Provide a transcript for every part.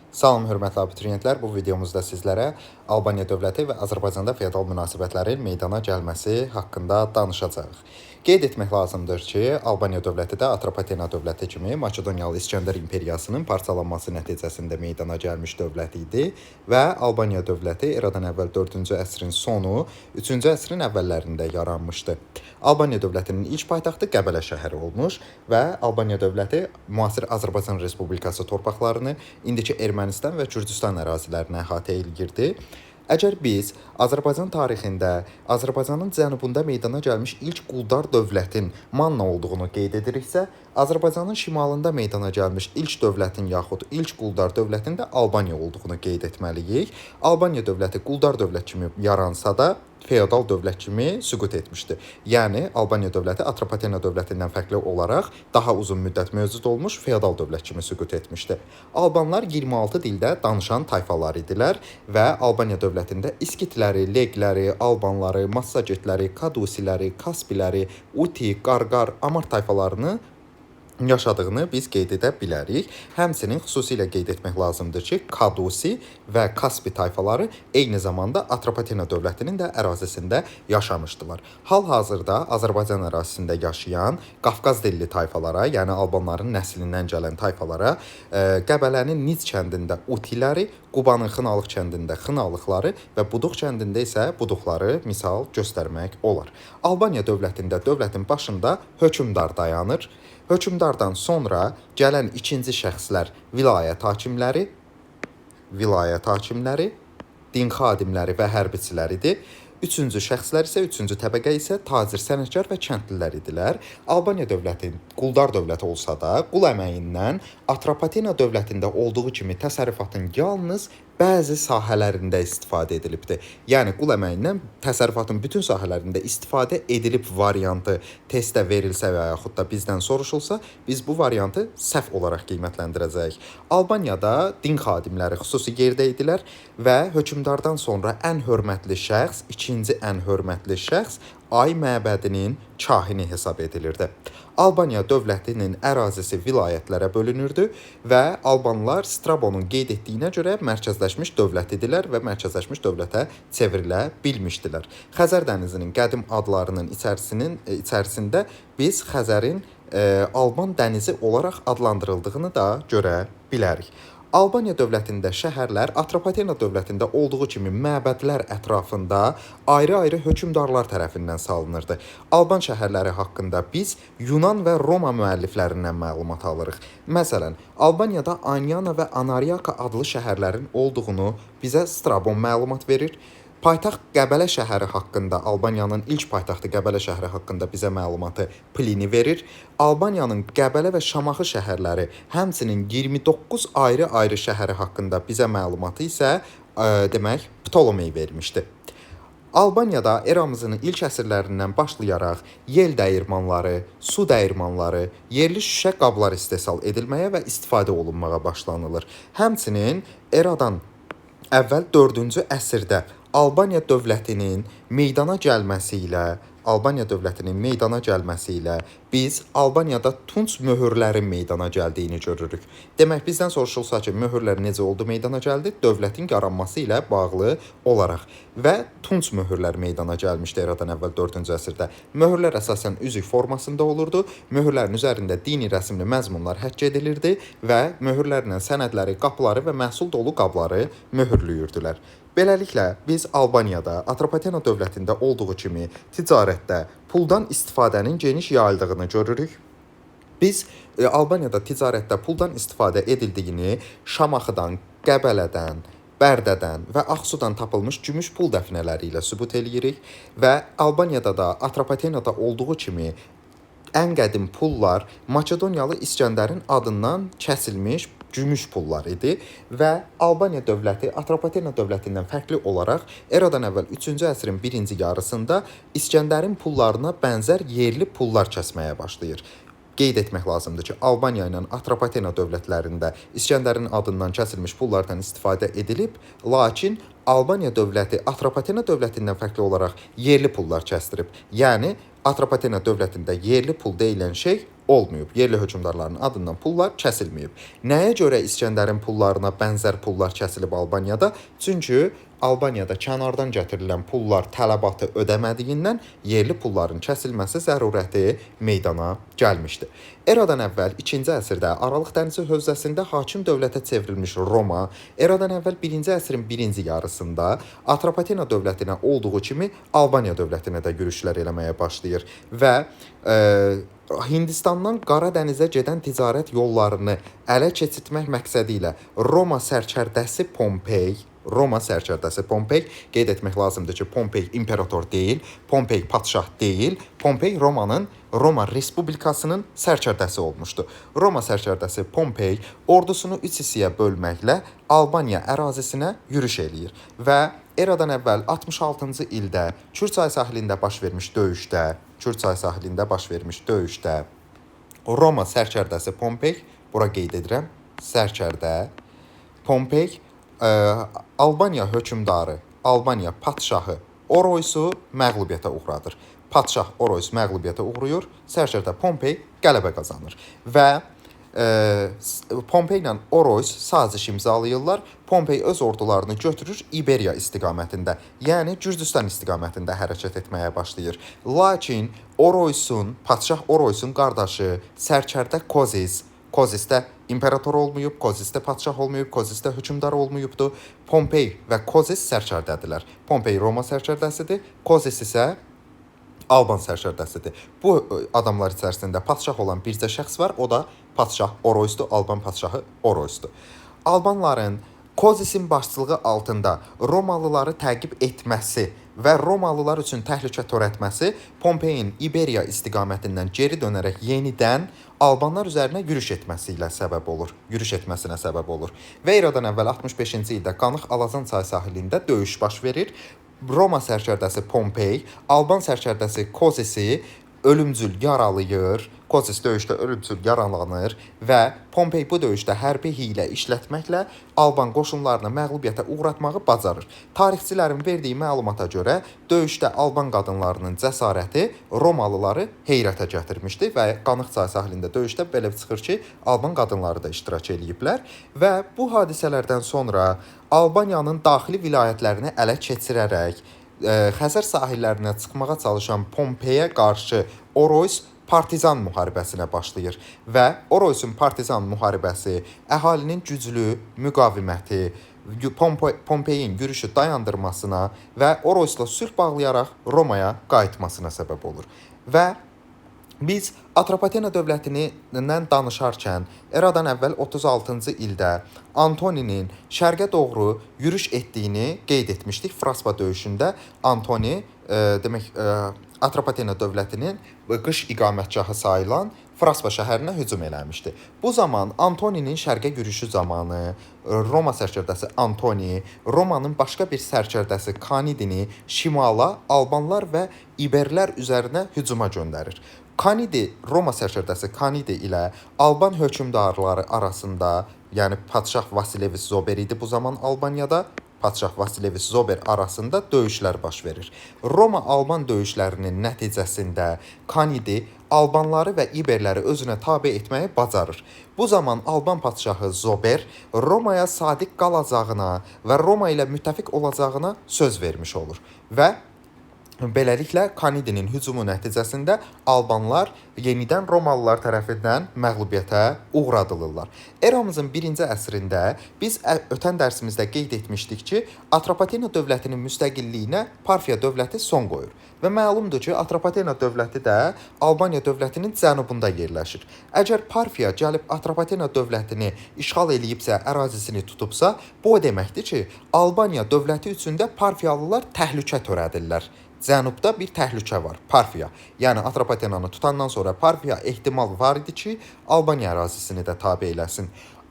Salam, hörmətli abituriyentlər. Bu videomuzda sizlərə Albaniya dövləti və Azərbaycanda feodal münasibətlərin meydana gəlməsi haqqında danışacağıq. Qeyd etmək lazımdır ki, Albaniya dövləti də Atropatena dövləti kimi Makedoniyalı İskəndər imperiyasının parçalanması nəticəsində meydana gəlmiş dövlət idi və Albaniya dövləti eradan əvvəl 4-cü əsrin sonu, 3-cü əsrin əvvəllərində yaranmışdı. Albaniya dövlətinin ilk paytaxtı Qəbələ şəhəri olmuş və Albaniya dövləti müasir Azərbaycan Respublikası torpaqlarını, indiki Ermənistan və Gürcüstan ərazilərini əhatə edirdi. Əgər biz Azərbaycan tarixində Azərbaycanın cənubunda meydana gəlmiş ilk quldar dövlətin Manna olduğunu qeyd ediriksə, Azərbaycanın şimalında meydana gəlmiş ilk dövlətin yaxud ilk quldar dövlətin də Albaniya olduğunu qeyd etməliyik. Albaniya dövləti quldar dövlət kimi yaransa da, feodal dövlət kimi süqut etmişdi. Yəni, Albaniya dövləti Atropatena dövlətindən fərqli olaraq daha uzun müddət mövcud olmuş feodal dövlət kimi süqut etmişdi. Albanlar 26 dildə danışan tayfalar idilər və Albaniya dövlətində İskitləri, Leqləri, Albanları, Massagetləri, Kadusiləri, Kaspiləri, Uti, Qarqar, Amar tayfalarını yaşadığını biz qeyd edə bilərik. Həmçinin xüsusilə qeyd etmək lazımdır ki, Kadusi və Kaspi tayfaları eyni zamanda Atropatena dövlətinin də ərazisində yaşamışdılar. Hal-hazırda Azərbaycan ərazisində yaşayan Qafqaz dilli tayfalara, yəni Albanların nəslindən gələn tayfalara Qəbələnin Nic kəndində Utiləri, Qubanın Xınalıq kəndində Xınalıqları və Buduq kəndində isə Buduqları misal göstərmək olar. Albaniya dövlətində dövlətin başında hökmdar dayanır. Hökmdardan sonra gələn ikinci şəxslər vilayət hakimləri, din xadimləri və hərbiçiləridir. Üçüncü şəxslər isə, üçüncü təbəqə isə tacir, sənətkar və kəndlilər idilər. Albaniya dövləti quldar dövlət olsa da, qul əməyindən Atropatena dövlətində olduğu kimi təsərrüfatın yalnız bəzi sahələrində istifadə edilibdir. Yəni, qul əməyindən təsərrüfatın bütün sahələrində istifadə edilib variantı testə verilsə və yaxud da bizdən soruşulsa, biz bu variantı səhv olaraq qiymətləndirəcəyik. Albaniyada din xadimləri xüsusi yerdə idilər və hökmdardan sonra ən hörmətli şəxs, ikinci ən hörmətli şəxs Ay məbədinin kahini hesab edilirdi. Albaniya dövlətinin ərazisi vilayətlərə bölünürdü və Albanlar Strabonun qeyd etdiyinə görə mərkəzləşmiş dövlət idilər və mərkəzləşmiş dövlətə çevrilə bilmişdilər. Xəzər dənizinin qədim adlarının içərisində biz Xəzərin Alban dənizi olaraq adlandırıldığını da görə bilərik. Albaniya dövlətində şəhərlər Atropatena dövlətində olduğu kimi məbədlər ətrafında ayrı-ayrı hökmdarlar tərəfindən salınırdı. Alban şəhərləri haqqında biz Yunan və Roma müəlliflərindən məlumat alırıq. Məsələn, Albaniyada Aniana və Anariaka adlı şəhərlərin olduğunu bizə Strabon məlumat verir. Paytaxt Qəbələ şəhəri haqqında, Albaniyanın ilk paytaxtı Qəbələ şəhəri haqqında bizə məlumatı Plini verir. Albaniyanın Qəbələ və Şamaxı şəhərləri, həmçinin 29 ayrı-ayrı şəhəri haqqında bizə məlumatı isə demək Ptolomey vermişdi. Albaniyada eramızın ilk əsrlərindən başlayaraq yel dəyirmanları, su dəyirmanları, yerli şüşə qablar istehsal edilməyə və istifadə olunmağa başlanılır. Həmçinin eradan əvvəl 4-cü əsrdə Albaniya dövlətinin meydana gəlməsi ilə biz Albaniyada tunç möhürlərin meydana gəldiyini görürük. Demək, bizdən soruşulsa ki, möhürlər necə oldu meydana gəldi? Dövlətin yaranması ilə bağlı olaraq və tunç möhürlər meydana gəlmişdi eradan əvvəl 4-cü əsrdə. Möhürlər əsasən üzük formasında olurdu. Möhürlərin üzərində dini rəsmli məzmunlar həkk edilirdi və möhürlərlə sənədləri, qapıları və məhsul dolu qabları möhürlüyürdülər. Beləliklə, biz Albaniyada Atropatena dövlətində olduğu kimi ticarətdə puldan istifadənin geniş yayıldığını görürük. Biz Albaniyada ticarətdə puldan istifadə edildiyini Şamaxıdan, Qəbələdən, Bərdədən və Ağsudan tapılmış gümüş pul dəfinələri ilə sübut edirik və Albaniyada da Atropatenada olduğu kimi ən qədim pullar Makedoniyalı İskəndərin adından kəsilmiş gümüş pullar idi və Albaniya dövləti Atropatena dövlətindən fərqli olaraq eradan əvvəl 3-cü əsrin birinci yarısında İskəndərin pullarına bənzər yerli pullar kəsməyə başlayır. Qeyd etmək lazımdır ki, Albaniya ilə Atropatena dövlətlərində İskəndərin adından kəsilmiş pullardan istifadə edilib, lakin Albaniya dövləti Atropatena dövlətindən fərqli olaraq yerli pullar kəsdirib. Yəni, Atropatena dövlətində yerli pul deyilən şey olmayıb. Yerli hökmdarların adından pullar kəsilməyib. Nəyə görə İskəndərin pullarına bənzər pullar kəsilib Albaniyada? Çünki Albaniyada kənardan gətirilən pullar tələbatı ödəmədiyindən yerli pulların kəsilməsi zərurəti meydana gəlmişdi. Eradan əvvəl 2-ci əsrdə Aralıq dənizi hövzəsində hakim dövlətə çevrilmiş Roma, eradan əvvəl 1-ci əsrin birinci yarısında Atropatena dövlətinə olduğu kimi Albaniya dövlətinə də yürüşlər eləməyə başlayır və Hindistandan Qara dənizə gedən ticarət yollarını ələ keçirtmək məqsədi ilə Roma sərkərdəsi Pompey, qeyd etmək lazımdır ki, Pompey imperator deyil, Pompey padşah deyil, Pompey Roma Respublikasının sərkərdəsi olmuşdu. Roma sərkərdəsi Pompey ordusunu 3 hissəyə bölməklə Albaniya ərazisinə yürüş eləyir və eradan əvvəl 66-cı ildə Kür çayı sahilində baş vermiş döyüşdə Roma sərkərdəsi Pompey, bura qeyd edirəm, sərkərdə Pompey Albaniya hökmdarı, Albaniya padşahı Oroysu məğlubiyyətə uğradır. Padşah Oroys məğlubiyyətə uğrayır, sərkərdə Pompey qələbə qazanır və Pompey ilə Oroys saziş imzalayırlar. Pompey öz ordularını götürür İberiya istiqamətində, yəni Gürcüstan istiqamətində hərəkət etməyə başlayır. Lakin padşah Oroysun qardaşı sərkərdə Kozisdə imperator olmayıb, Kozisdə padşah olmayıb, Kozisdə hökmdar olmayıbdı. Pompey və Kozis sərkərdədirlər. Pompey Roma sərkərdəsidir, Kozis isə Alban sərkərdəsidir. Bu adamlar içərisində padşah olan bircə şəxs var, o da padşah Oroysdur, Alban padşahı Oroysdur. Albanların Kozisin başçılığı altında Romalıları təqib etməsi və Romalılar üçün təhlükə törətməsi Pompeyin İberiya istiqamətindən geri dönərək yenidən Albanlar üzərinə yürüş etməsinə səbəb olur. Və eradan əvvəl 65-ci ildə Qanıq Alazan çay sahilində döyüş baş verir. Roma sərkərdəsi Pompey, Alban sərkərdəsi Kozisi ölümcül yaralayır. Kozis döyüşdə ölümcül yaralanır və Pompey bu döyüşdə hərbi hiylə işlətməklə Alban qoşunlarını məğlubiyyətə uğratmağı bacarır. Tarixçilərin verdiyi məlumata görə döyüşdə Alban qadınlarının cəsarəti Romalıları heyrətə gətirmişdi və Qanıq çay sahilində döyüşdə belə çıxır ki, Alban qadınları da iştirak ediblər və bu hadisələrdən sonra Albaniyanın daxili vilayətlərini ələ keçirərək Xəzər sahillərinə çıxmağa çalışan Pompeyə qarşı Oroys partizan müharibəsinə başlayır və Oroysun partizan müharibəsi əhalinin güclü müqaviməti, Pompeyin yürüşü dayandırmasına və Oroysla sülh bağlayaraq Romaya qayıtmasına səbəb olur. Və biz Atropatena dövlətindən danışarkən eradan əvvəl 36-cı ildə Antoninin şərqə doğru yürüş etdiyini qeyd etmişdik. Fraspa döyüşündə Antoni Atropatena dövlətinin qış iqamətgahı sayılan Fraspa şəhərinə hücum eləmişdi. Bu zaman Antoninin şərqə yürüşü zamanı Roma sərkərdəsi Antoni Romanın başqa bir sərkərdəsi Kanidini şimala Albanlar və İberlər üzərinə hücuma göndərir. Roma sərkərdəsi Kanidi ilə Alban hökmdarları arasında, yəni padşah Vasilevis Zober idi bu zaman Albaniyada, padşah Vasilevis Zober arasında döyüşlər baş verir. Roma-Alban döyüşlərinin nəticəsində Kanidi Albanları və İberləri özünə tabe etməyi bacarır. Bu zaman Alban padşahı Zober Romaya sadiq qalacağına və Roma ilə müttəfiq olacağına söz vermiş olur və beləliklə Kanidinin hücumu nəticəsində Albanlar yenidən Romalılar tərəfindən məğlubiyyətə uğradılırlar. Eramızın 1-ci əsrində biz ötən dərsimizdə qeyd etmişdik ki, Atropatena dövlətinin müstəqilliyinə Parfiya dövləti son qoyur. Və məlumdur ki, Atropatena dövləti də Albaniya dövlətinin cənubunda yerləşir. Əgər Parfiya gəlib Atropatena dövlətini işğal eləyibsə, ərazisini tutubsa, bu o deməkdir ki, Albaniya dövləti üçün də Parfiyalılar təhlükə törədirlər. Cənubda bir təhlükə var, Parfiya. Yəni Atropatenanı tutandan sonra Parfiya ehtimal var idi ki, Albaniya ərazisini də tabe eləsin.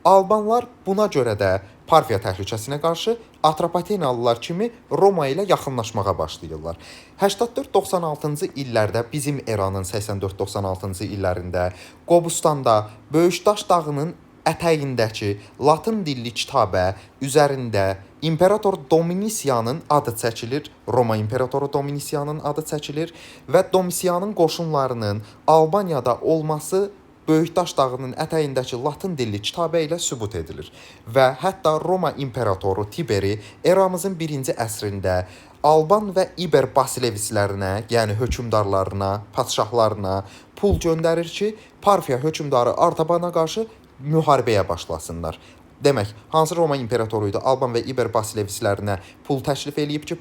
Albanlar buna görə də Parfiya təhlükəsinə qarşı Atropatenalılar kimi Roma ilə yaxınlaşmağa başlayırlar. 84-96-cı illərdə, bizim eranın 84-96-cı illərində Qobustanda Böyükdaş dağının ətəyindəki Latın dilli kitabə üzərində İmperator Dominisiyanın adı çəkilir, Roma İmperatoru Dominisiyanın adı çəkilir və Domisiyanın qoşunlarının Albaniyada olması Böyük Daş dağının ətəyindəki latın dilli kitabə ilə sübut edilir və hətta Roma imperatoru Tiberi eramızın 1-ci əsrində Alban və İber Basilevislərinə, yəni hökmdarlarına, padşahlarına pul göndərir ki, Parfiya hökmdarı Artabana qarşı müharibəyə başlasınlar. Demək, hansı Roma imperatoru idi? Alban və İber Basilevislərinə pul təklif eləyib ki,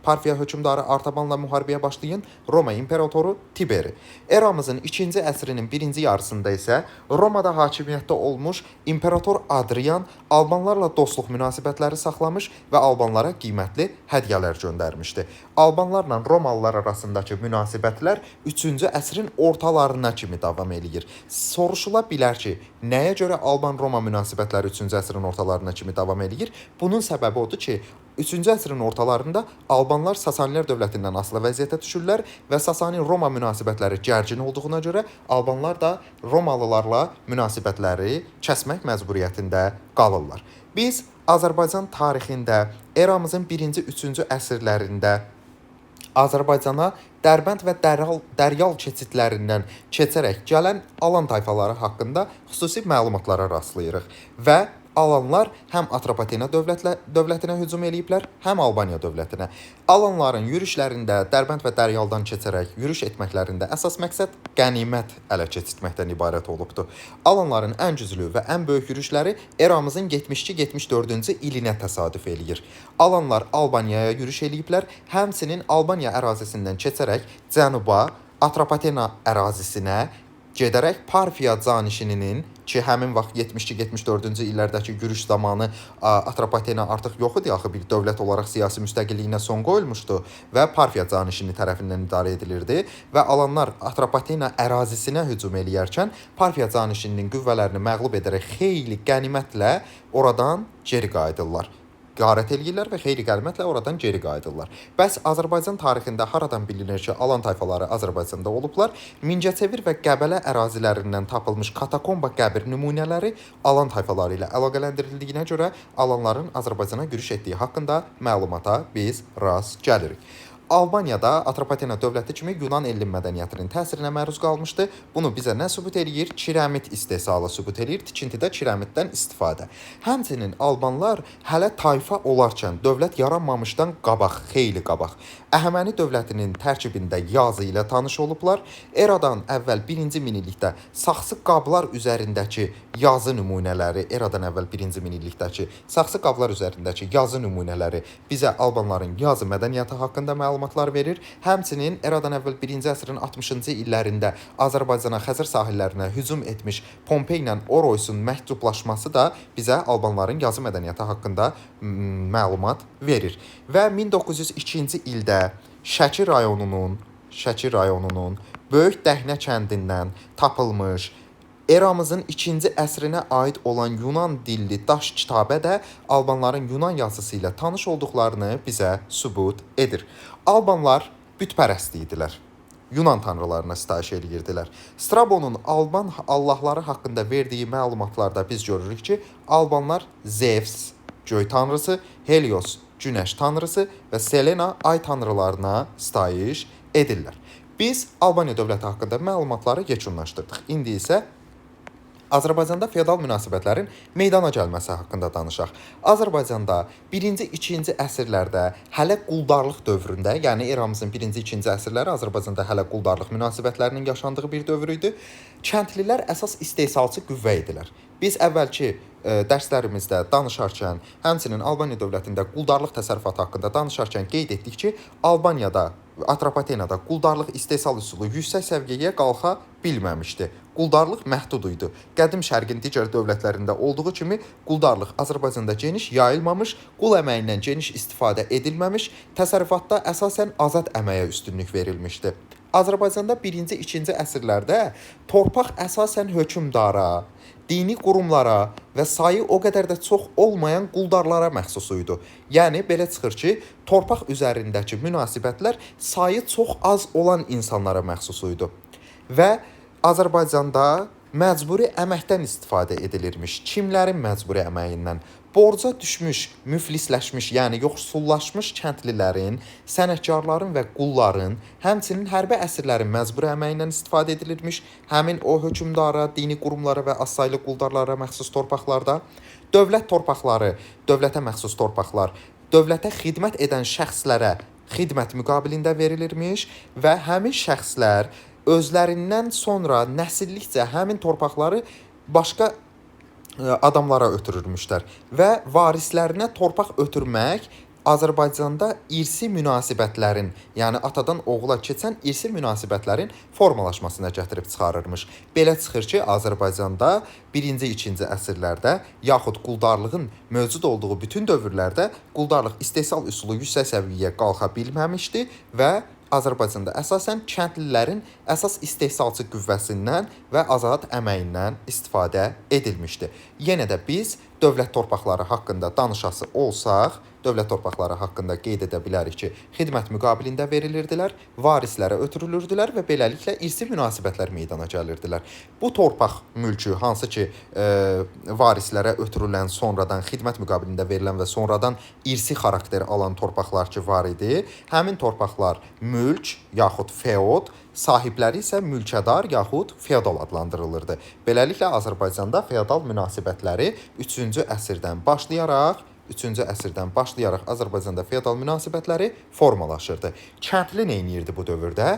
Parfiya hökmdarı Artabanla müharibəyə başlayın? Roma imperatoru Tiberi. Eramızın 2-ci əsrinin 1-ci yarısında isə Romada hakimiyyətdə olmuş imperator Adrian Albanlarla dostluq münasibətləri saxlamış və Albanlara qiymətli hədiyyələr göndərmişdi. Albanlarla Romalılar arasındakı münasibətlər 3-cü əsrin ortalarına kimi davam eləyir. Soruşula bilər ki, nəyə görə Alban-Roma münasibətləri 3-cü əsrin ortalarına kimi davam eləyir? Bunun səbəbi odur ki, 3-cü əsrin ortalarında Albanlar Sasanilər dövlətindən asılı vəziyyətə düşürlər və Sasani-Roma münasibətləri gərgin olduğuna görə Albanlar da Romalılarla münasibətləri kəsmək məcburiyyətində qalırlar. Biz Azərbaycan tarixində eramızın 1-ci, 3-cü əsrlərində Azərbaycana Dərbənd və Dəryal keçidlərindən keçərək gələn Alan tayfaları haqqında xüsusi məlumatlara rastlayırıq və Alanlar həm Atropatena dövlətinə hücum eləyiblər, həm Albaniya dövlətinə. Alanların yürüşlərində Dərbənd və Dəryaldan keçərək yürüş etməklərində əsas məqsəd qənimət ələ keçirtməkdən ibarət olubdur. Alanların ən güclü və ən böyük yürüşləri eramızın 72-74-cü ilinə təsadüf eləyir. Alanlar Albaniyaya yürüş eləyiblər, həmçinin Albaniya ərazisindən keçərək cənuba, Atropatena ərazisinə gedərək Parfiya canişininin ki, həmin vaxt 72-74-cü illərdəki yürüş zamanı Atropatena artıq yox idi, axı bir dövlət olaraq siyasi müstəqilliyinə son qoyulmuşdu və Parfiya canişini tərəfindən idarə edilirdi və alanlar Atropatena ərazisinə hücum eləyərkən Parfiya canişininin qüvvələrini məğlub edərək xeyli qənimətlə oradan geri qayıdırlar. Qarət eləyirlər və xeyli qənimətlə oradan geri qayıdırlar. Bəs Azərbaycan tarixində haradan bilinir ki, Alan tayfaları Azərbaycanda olublar? Mingəçevir və Qəbələ ərazilərindən tapılmış katakomba qəbir nümunələri Alan tayfaları ilə əlaqələndirildiyinə görə Alanların Azərbaycana yürüş etdiyi haqqında məlumata biz rast gəlirik. Albaniyada Atropatena dövləti kimi Yunan elm mədəniyyətinin təsirinə məruz qalmışdı. Bunu bizə nə sübut eləyir? Kirəmit istehsalı sübut eləyir, tikintidə kirəmitdən istifadə. Həmçinin Albanlar hələ tayfa olarkən, dövlət yaranmamışdan qabaq, xeyli qabaq, Əhəməni dövlətinin tərkibində yazı ilə tanış olublar. Eradan əvvəl 1-ci minillikdə saxsı qablar üzərindəki yazı nümunələri, eradan əvvəl 1-ci minillikdəki saxsı qablar üzərindəki yazı nümunələri bizə Albanların yazı mədəniyyəti haqqında məlumatlar verir. Həmçinin eradan əvvəl 1-ci əsrin 60-cı illərində Azərbaycana Xəzər sahillərinə hücum etmiş Pompey ilə Oroysun məktublaşması da bizə Albanların yazı mədəniyyəti haqqında məlumat verir. Və 1902-ci ildə Şəki rayonunun Böyük Dəhnə kəndindən tapılmış eramızın 2-ci əsrinə aid olan Yunan dilli daş kitabə də Albanların Yunan yazısı ilə tanış olduqlarını bizə sübut edir. Albanlar bütpərəst idilər. Yunan tanrılarına sitayiş edirdilər. Strabonun Alban allahları haqqında verdiyi məlumatlarda biz görürük ki, Albanlar Zevs, göy tanrısı, Helios, günəş tanrısı və Selena, ay tanrılarına sitayiş edirlər. Biz Albaniya dövləti haqqında məlumatları yekunlaşdırdıq. İndi isə Azərbaycanda feodal münasibətlərin meydana gəlməsi haqqında danışaq. Azərbaycanda 1-ci, 2-ci əsrlərdə hələ quldarlıq dövründə, yəni eramızın 1-ci, 2-ci əsrləri Azərbaycanda hələ quldarlıq münasibətlərinin yaşandığı bir dövr idi. Kəndlilər əsas istehsalçı qüvvə idilər. Biz əvvəlki dərslərimizdə danışarkən, həmçinin Albaniya dövlətində quldarlıq təsərrüfatı haqqında danışarkən qeyd etdik ki, Albaniyada, Atropatenada quldarlıq istehsal üsulu yüksək səviyyəyə qalxa bilməmişdi. Quldarlıq məhdud idi. Qədim Şərqin digər dövlətlərində olduğu kimi quldarlıq Azərbaycanda geniş yayılmamış, qul əməyindən geniş istifadə edilməmiş, təsərrüfatda əsasən azad əməyə üstünlük verilmişdi. Azərbaycanda 1-ci, 2-ci əsrlərdə torpaq əsasən hökmdara, dini qurumlara və sayı o qədər də çox olmayan quldarlara məxsus idi. Yəni, belə çıxır ki, torpaq üzərindəki münasibətlər sayı çox az olan insanlara məxsus idi. Və Azərbaycanda məcburi əməkdən istifadə edilirmiş. Kimlərin məcburi əməyindən? borca düşmüş, müflisləşmiş, yəni yoxsullaşmış kəndlilərin, sənətkarların və qulların, həmçinin hərbi əsirlərin məcburi əməyindən istifadə edilirmiş, həmin o hökmdara, dini qurumlara və azsaylı quldarlara məxsus torpaqlarda dövlət torpaqları, dövlətə məxsus torpaqlar, dövlətə xidmət edən şəxslərə xidmət müqabilində verilirmiş və həmin şəxslər özlərindən sonra nəsillikcə həmin torpaqları başqa adamlara ötürürmüşlər və varislərinə torpaq ötürmək Azərbaycanda irsi münasibətlərin, yəni atadan oğula keçən irsi münasibətlərin formalaşmasına gətirib çıxarırmış. Belə çıxır ki, Azərbaycanda 1-ci, 2-ci əsrlərdə yaxud quldarlığın mövcud olduğu bütün dövrlərdə quldar istehsal üsulu yüksək səviyyəyə qalxa bilməmişdi və Azərbaycanda əsasən kəndlilərin əsas istehsalçı qüvvəsindən və azad əməyindən istifadə edilmişdi. Yenə də biz dövlət torpaqları haqqında danışası olsaq, dövlət torpaqları haqqında qeyd edə bilərik ki, xidmət müqabilində verilirdilər, varislərə ötürülürdülər və beləliklə irsi münasibətlər meydana gəlirdilər. Bu torpaq mülkü, hansı ki, varislərə ötürülən, sonradan xidmət müqabilində verilən və sonradan irsi xarakter alan torpaqlar ki var idi, həmin torpaqlar mülk yaxud feod, sahibləri isə mülkədar yaxud feodal adlandırılırdı. Beləliklə Azərbaycanda feodal münasibətləri 3-cü əsrdən başlayaraq Azərbaycanda feodal münasibətləri formalaşırdı. Kəndli nə edirdi bu dövrdə?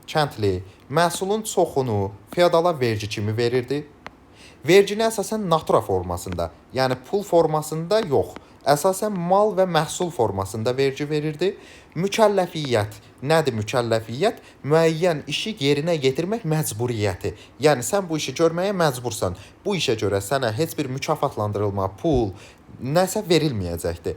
Kəndli məhsulun çoxunu feodala vergi kimi verirdi. Vergini əsasən natura formasında, yəni pul formasında yox, əsasən mal və məhsul formasında vergi verirdi. Mükəlləfiyyət. Nədir mükəlləfiyyət? Müəyyən işi yerinə yetirmək məcburiyyəti. Yəni sən bu işi görməyə məcbursan. Bu işə görə sənə heç bir mükafatlandırılma, pul, nəsə verilməyəcəkdir.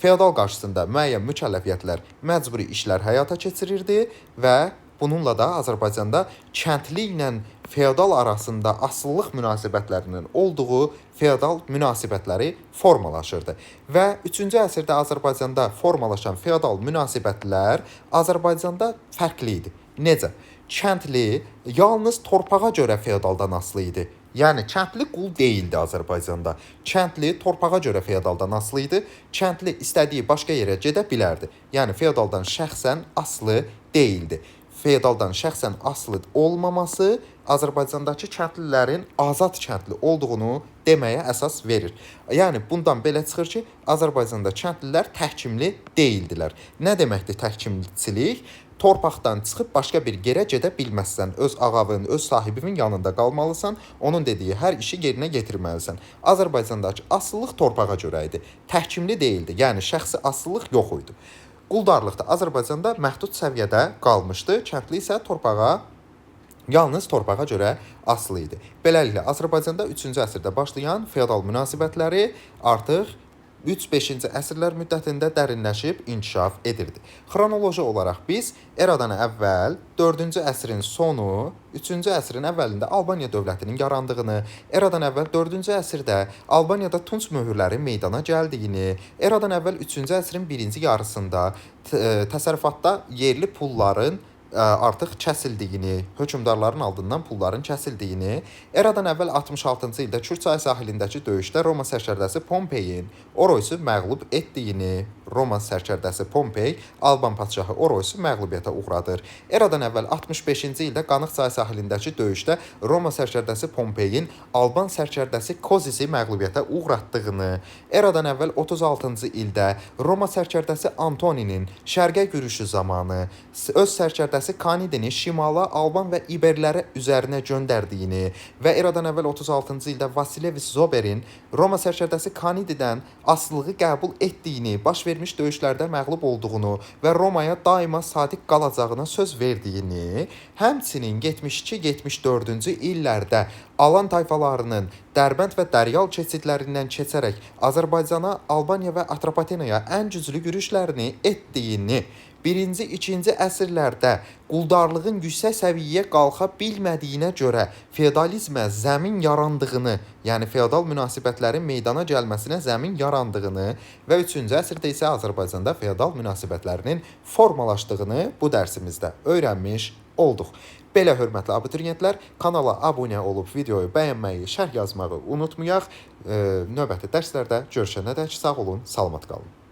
Feodal qarşısında müəyyən mükəlləfiyyətlər, məcburi işlər həyata keçirirdi və bununla da Azərbaycanda kəndli ilə feodal arasında asıllıq münasibətlərinin olduğu feodal münasibətləri formalaşırdı. Və 3-cü əsrdə Azərbaycanda formalaşan feodal münasibətlər Azərbaycanda fərqli idi. Necə? Kəndli yalnız torpağa görə feodaldan asılı idi. Yəni kəndli qul deyildi Azərbaycanda. Kəndli torpağa görə feodaldan asılı idi. Kəndli istədiyi başqa yerə gedə bilərdi. Yəni feodaldan şəxsən asılı deyildi. Feodaldan şəxsən asılı olmaması Azərbaycandakı kəndlilərin azad kəndli olduğunu deməyə əsas verir. Yəni bundan belə çıxır ki, Azərbaycanda kəndlilər təhkimli deyildilər. Nə deməkdir təhkimçilik? Torpaqdan çıxıb başqa bir yerə gedə bilməzsən. Öz ağavın, öz sahibinin yanında qalmalısan, onun dediyi hər işi yerinə yetirməlisən. Azərbaycandakı asılılıq torpağa görə idi. Təhkimli deyildi. Yəni şəxsi asılılıq yox idi. Quldarlıq da Azərbaycanda məhdud səviyyədə qalmışdı. Kəndli isə yalnız torpağa görə asılı idi. Beləliklə Azərbaycanda 3-cü əsrdə başlayan feodal münasibətləri artıq 3-5-ci əsrlər müddətində dərinləşib inkişaf edirdi. Xronoloji olaraq biz eradan əvvəl 4-cü əsrin sonu, 3-cü əsrin əvvəlində Albaniya dövlətinin yarandığını, eradan əvvəl 4-cü əsrdə Albaniyada tunç möhürlərin meydana gəldiyini, eradan əvvəl 3-cü əsrin birinci yarısında təsərrüfatda yerli pulların artıq kəsildiyini, hökmdarların aldığından pulların kəsildiyini, eradan əvvəl 66-cı ildə Kür çayı sahilindəki döyüşdə Roma sərkərdəsi Pompeyin Oroysu məğlub etdiyini, Roma sərkərdəsi Pompey Alban padşahı Oroysu məğlubiyyətə uğradır. Eradan əvvəl 65-ci ildə Qanıq çayı sahilindəki döyüşdə Roma sərkərdəsi Pompeyin Alban sərkərdəsi Kozisi məğlubiyyətə uğratdığını, eradan əvvəl 36-cı ildə Roma sərkərdəsi Antoninin şərqə yürüşü zamanı öz sərkərdəsi Kanidini şimala Alban və İberlərə üzərinə göndərdiyini və eradan əvvəl 36-cı ildə Vasilevis Zoberin Roma sərkərdəsi Kanididən asılılığı qəbul etdiyini, baş vermiş döyüşlərdə məğlub olduğunu və Romaya daima sadiq qalacağına söz verdiyini, həmçinin 72-74-cü illərdə Alan tayfalarının Dərbənd və Dəryal keçidlərindən keçərək Azərbaycana, Albaniya və Atropatenaya ən güclü yürüşlərini etdiyini, 1-ci, 2-ci əsrlərdə quldarlığın yüksək səviyyəyə qalxa bilmədiyinə görə feodalizmə zəmin yarandığını, yəni feodal münasibətlərin meydana gəlməsinə zəmin yarandığını və 3-cü əsrdə isə Azərbaycanda feodal münasibətlərinin formalaşdığını bu dərsimizdə öyrənmiş olduq. Belə hörmətli abituriyentlər, kanala abunə olub videoyu bəyənməyi, şərh yazmağı unutmayaq. Növbəti dərslərdə görüşənədək sağ olun, salamat qalın.